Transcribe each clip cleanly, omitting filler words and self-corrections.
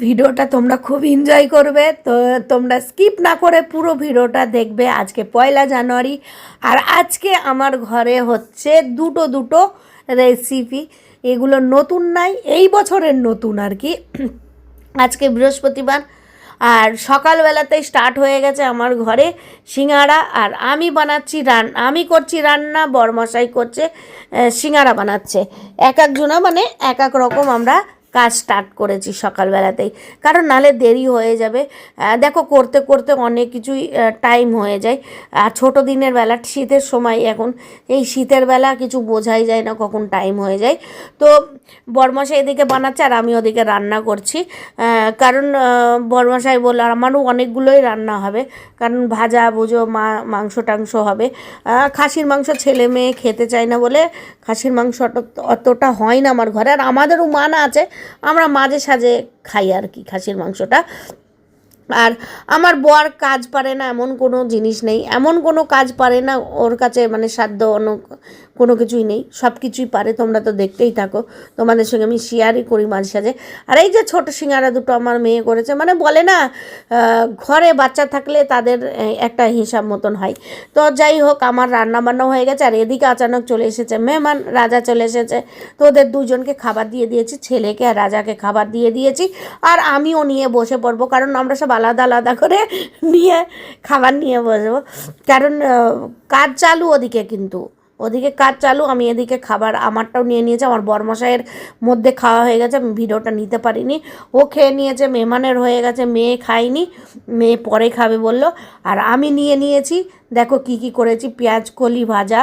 ভিডিওটা তোমরা খুব এনজয় করবে, তো তোমরা স্কিপ না করে পুরো ভিডিওটা দেখবে। আজকে 1 জানুয়ারি, আর আজকে আমার ঘরে হচ্ছে দুটো রেসিপি। এগুলো নতুন নাই, এই বছরের নতুন আর কি। আজকে বৃহস্পতিবার, আর সকালবেলাতেই স্টার্ট হয়ে গেছে আমার ঘরে সিঙ্গাড়া। আর আমি বানাচ্ছি আমি করছি রান্না, বরমশাই করছে সিঙ্গাড়া বানাচ্ছে। এক একজনা মানে এক এক রকম আমরা কাজ স্টার্ট করেছি সকালবেলাতেই, কারণ নালে দেরি হয়ে যাবে। দেখো করতে করতে অনেক কিছুই টাইম হয়ে যায়। আর ছোটো দিনের বেলা, শীতের সময় এখন, এই শীতের বেলা কিছু বোঝাই যায় না কখন টাইম হয়ে যায়। তো বরমশাই এদিকে বানাচ্ছে আর আমি ওদিকে রান্না করছি। কারণ বরমশাই বলল, আর আমারও অনেকগুলোই রান্না হবে, কারণ ভাজা ভুজো মাংস টাংস হবে। খাসির মাংস ছেলে মেয়ে খেতে চায় না বলে খাসির মাংস অতটা হয় না আমার ঘরে। আর আমাদেরও মানা আছে, আমরা মাঝে সাঝে খাই আর কি খাসির মাংসটা। আর আমার বর কাজ পারে না এমন কোনো জিনিস নেই, এমন কোনো কাজ পারে না ওর কাছে, মানে সাধ্য অন্য কোনো কিছুই নেই, সব কিছুই পারে। তোমরা তো দেখতেই থাকো, তোমাদের সঙ্গে আমি শেয়ারই করি মাঝে সাঝে। আর এই যে ছোটো সিঙ্গারা দুটো আমার মেয়ে করেছে, মানে বলে না ঘরে বাচ্চা থাকলে তাদের একটা হিসাব মতন হয়। তো যাই হোক, আমার রান্না বান্না হয়ে গেছে। আর এদিকে আচানক চলে এসেছে মেহমান, রাজা চলে এসেছে। তো ওদের দুজনকে খাবার দিয়ে দিয়েছি, ছেলেকে আর রাজাকে খাবার দিয়ে দিয়েছি। আর আমিও নিয়ে বসে পড়বো, কারণ আমরা সব আলাদা আলাদা করে নিয়ে খাবার নিয়ে বসবো। কারণ কাজ চালু ওদিকে, কিন্তু ওদিকে কাজ চালু, আমি এদিকে খাবার আমারটাও নিয়ে নিয়েছি। আমার বরমশাইয়ের মধ্যে খাওয়া হয়ে গেছে, আমি ভিডিওটা নিতে পারিনি। ও খেয়ে নিয়েছে, মেহমানের হয়ে গেছে, মেয়ে খায়নি, মেয়ে পরে খাবে বললো। আর আমি নিয়ে নিয়েছি, দেখো কি কি করেছি: পেঁয়াজ কলি ভাজা,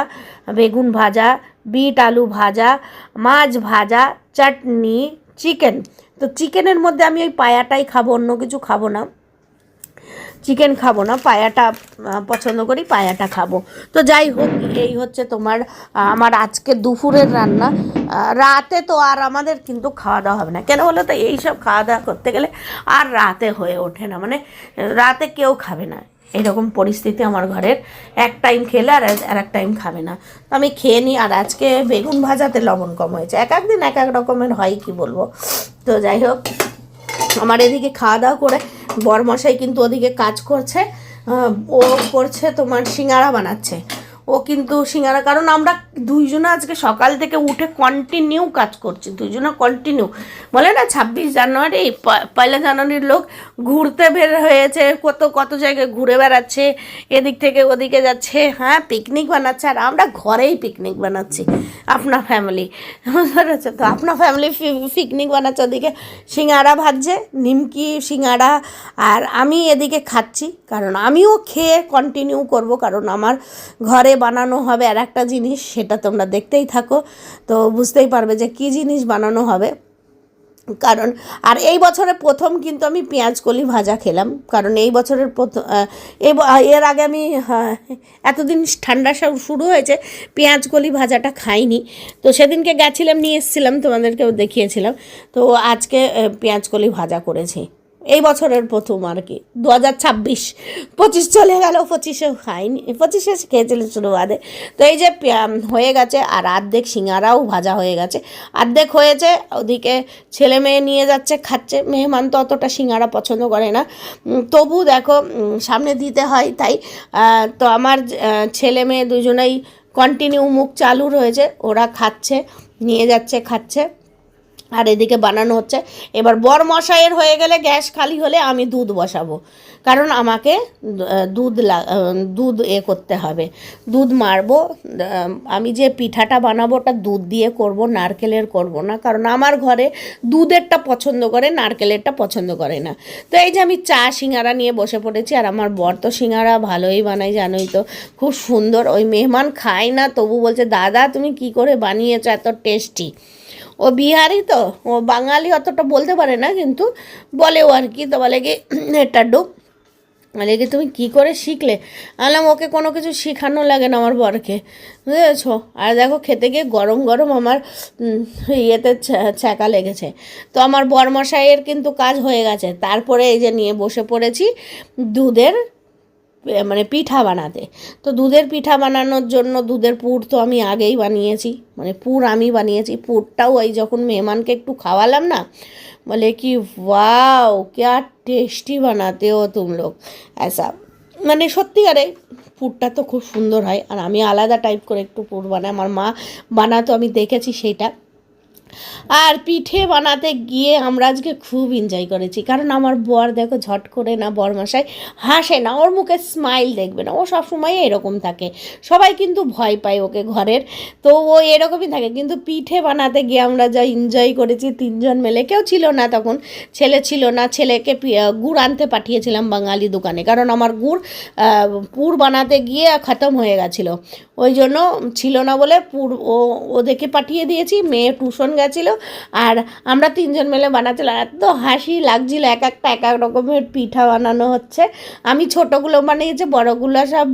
বেগুন ভাজা, বিট আলু ভাজা, মাছ ভাজা, চাটনি, চিকেন। তো চিকেনের মধ্যে আমি ওই পায়াটাই খাবো, অন্য কিছু খাবো না, চিকেন খাবো না, পায়াটা পছন্দ করি, পায়াটা খাবো। তো যাই হোক, এই হচ্ছে তোমার আমার আজকে দুপুরের রান্না। রাতে তো আর আমাদের কিন্তু খাওয়া দাওয়া হবে না, কেন বলো তো? এইসব খাওয়া দাওয়া করতে গেলে আর রাতে হয়ে ওঠে না, মানে রাতে কেউ খাবে না, এরকম পরিস্থিতি আমার ঘরের। এক টাইম খেলে আর এক টাইম খাবে না, তো আমি খেয়ে নিই। আর আজকে বেগুন ভাজাতে লবণ কম হয়েছে, এক এক দিন এক এক রকমের হয়, কি বলবো। তো যাই হোক, আমার এদিকে খাওয়া দাওয়া করে বরমশাই কিন্তু ওদিকে কাজ করছে। ও করছে তোমার সিঙ্গারা বানাচ্ছে। ও কিন্তু সিঙ্গারা, কারণ আমরা দুইজনে আজকে সকাল থেকে উঠে কন্টিনিউ কাজ করছি, দুইজনে কন্টিনিউ। বলে না 26 জানুয়ারি, 1 জানুয়ারির লোক ঘুরতে বের হয়েছে, কত কত জায়গায় ঘুরে বেড়াচ্ছে, এদিক থেকে ওদিকে যাচ্ছে, হ্যাঁ পিকনিক বানাচ্ছে। আর আমরা ঘরেই পিকনিক বানাচ্ছি, আপনার ফ্যামিলি, বুঝতে পেরেছো তো? আপনার ফ্যামিলি পিকনিক বানাচ্ছে, ওদিকে সিঙ্গারা ভাজছে, নিমকি সিঙ্গারা, আর আমি এদিকে খাচ্ছি। কারণ আমিও খেয়ে কন্টিনিউ করব, কারণ আমার ঘরে বানানো হবে আর একটা জিনিস, সেটা তোমরা দেখতেই থাকো, তো বুঝতেই পারবে যে কী জিনিস বানানো হবে। কারণ আর এই বছরের প্রথম কিন্তু আমি পেঁয়াজ কলি ভাজা খেলাম, কারণ এই বছরের প্রথম, এর আগে আমি এতদিন ঠান্ডা শুরু হয়েছে, পেঁয়াজ কলি ভাজাটা খাইনি। তো সেদিনকে গেছিলাম, নিয়ে এসেছিলাম, তোমাদেরকেও দেখিয়েছিলাম। তো আজকে পেঁয়াজ কলি ভাজা করেছি, এই বছরের প্রথম আর কি। 2026, 25 চলে গেল, 25এও খাইনি, 25এ খেয়েছিলাম শুরু বাদে। তো এই যে হয়ে গেছে, আর অর্ধেক সিঙ্গারাও ভাজা হয়ে গেছে, অর্ধেক হয়েছে। ওদিকে ছেলে মেয়ে নিয়ে যাচ্ছে, খাচ্ছে। মেহমান তো অতটা সিঙ্গারা পছন্দ করে না, তবু দেখো সামনে দিতে হয়, তাই। তো আমার ছেলে মেয়ে দুজনেই কন্টিনিউ মুখ চালু রয়েছে, ওরা খাচ্ছে, নিয়ে যাচ্ছে, খাচ্ছে, আর এদিকে বানানো হচ্ছে। এবার বরমশাইয়ের হয়ে গেলে, গ্যাস খালি হলে আমি দুধ বসাবো, কারণ আমাকে দুধ করতে হবে, দুধ মারবো। আমি যে পিঠাটা বানাবো ওটা দুধ দিয়ে করব, নারকেলের করব না, কারণ আমার ঘরে দুধেরটা পছন্দ করে, নারকেলেরটা পছন্দ করে না। তো এই যে আমি চা সিঙ্গারা নিয়ে বসে পড়েছি, আর আমার বর তো সিঙ্গারা ভালোই বানাই, জানোই তো, খুব সুন্দর। ওই মেহমান খায় না, তবু বলছে, দাদা তুমি কি করে বানিয়েছো এত টেস্টি। ও বিহারি তো, ও বাঙালি অতটা বলতে পারে না, কিন্তু বলে ও আর কি। তো বলে কি এটা ডুব, বলে কি তুমি কী করে শিখলে? আলাম ওকে কোনো কিছু শেখানো লাগে না আমার বরকে, বুঝেছ? আর দেখো খেতে গিয়ে গরম গরম আমার ইয়েতে ছ্যাঁকা লেগেছে। তো আমার বরমশাইয়ের কিন্তু কাজ হয়ে গেছে, তারপরে এই যে নিয়ে বসে পড়েছি দুধের মানে পিঠা বানাতে। তো দুধের পিঠা বানানোর জন্য দুধের পুর তো আমি আগেই বানিয়েছি, মানে পুর আমি বানিয়েছি। পুরটাও ওই যখন মেহমানকে একটু খাওয়ালাম না, বলে কি ওয়াও क्या টেস্টি বানাতে हो तुम लोग ऐसा। মানে সত্যিকারে পুরটা তো খুব সুন্দর হয়। আর আমি আলাদা টাইপ করে একটু পুর বানাই, আমার মা বানাতো, আমি দেখেছি সেইটা। আর পিঠে বানাতে গিয়ে আমরা আজকে খুব এনজয় করেছি, কারণ আমার বর দেখো ঝট করে না, বরমশাই হাসে না, ওর মুখে স্মাইল দেখবে না, ও সবসময় এরকম থাকে, সবাই কিন্তু ভয় পায় ওকে ঘরের, তো ও এরকমই থাকে। কিন্তু পিঠে বানাতে গিয়ে আমরা যা এনজয় করেছি, তিনজন মিলে, কেউ ছিল না তখন, ছেলে ছিল না, ছেলেকে গুড় আনতে পাঠিয়েছিলাম বাঙালি দোকানে, কারণ আমার গুড় পুর বানাতে গিয়ে খতম হয়ে গেছিলো, ওই জন্য ছিল না বলে পুর ওদেরকে পাঠিয়ে দিয়েছি, মেয়ে টিউশন গেছিলো, আর আমরা তিনজন মিলে বানাচ্ছিলাম। এত হাসি লাগছিল, এক একটা এক এক রকমের পিঠা বানানো হচ্ছে। আমি ছোটোগুলো বানিয়েছি, বড়োগুলো সব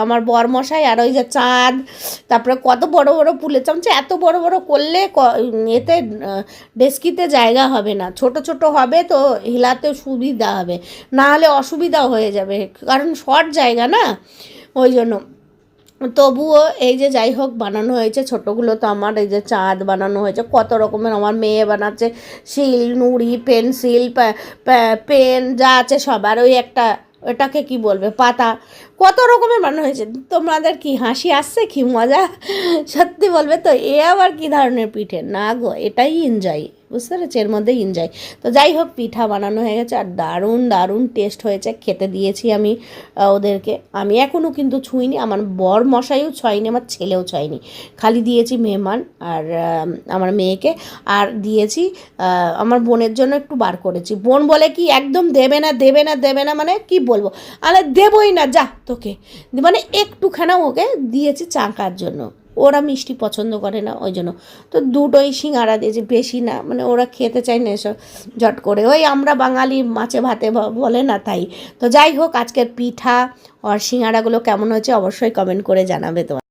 আমার বরমশাই, আর ওই যে চাঁদ, তারপরে কত বড় বড় ফুলের চামচ, এত বড় বড় করলে এতে ডেস্কিতে জায়গা হবে না, ছোট ছোট হবে তো হিলাতে সুবিধা হবে, না হলে অসুবিধাও হয়ে যাবে, কারণ শর্ট জায়গা না, ওই জন্য। তবুও এই যে যাই হোক বানানো হয়েছে, ছোটোগুলো তো আমার, এই যে চাঁদ বানানো হয়েছে, কত রকমের আমার মেয়ে বানাচ্ছে, শিল, নুড়ি, পেন্সিল, পেন যা আছে সব, আর ওই একটা ওটাকে কি বলবে, পাতা, কত রকমের বানানো হয়েছে। তোমাদের কি হাসি আসছে, কি মজা সত্যি বলবে তো, এ আবার কী ধরনের পিঠে না গো, এটাই এনজয়, বুঝতে পেরেছি, এর মধ্যেই এনজয়। তো যাই হোক পিঠা বানানো হয়ে গেছে, আর দারুণ দারুণ টেস্ট হয়েছে, খেতে দিয়েছি আমি ওদেরকে। আমি এখনও কিন্তু ছুঁইনি, আমার বর মশাইও ছয়নি, আমার ছেলেও ছয়নি, খালি দিয়েছি মেহমান আর আমার মেয়েকে, আর দিয়েছি আমার বোনের জন্য একটু বার করেছি। বোন বলে কি একদম দেবে না দেবে না দেবে না, মানে কি বলবো, আরে দেবই না যা তোকে, মানে একটুখানা ওকে দিয়েছি চাকার জন্য, ওরা মিষ্টি পছন্দ করে না, ওই জন্য। তো দুটোই সিঙ্গারা দিয়েছি, বেশি না, মানে ওরা খেতে চায় না এসব জট করে, ওই আমরা বাঙালি মাছে ভাতে বলে না, তাই। তো যাই হোক আজকের পিঠা আর সিঙ্গারাগুলো কেমন হয়েছে অবশ্যই কমেন্ট করে জানাবে তোমার।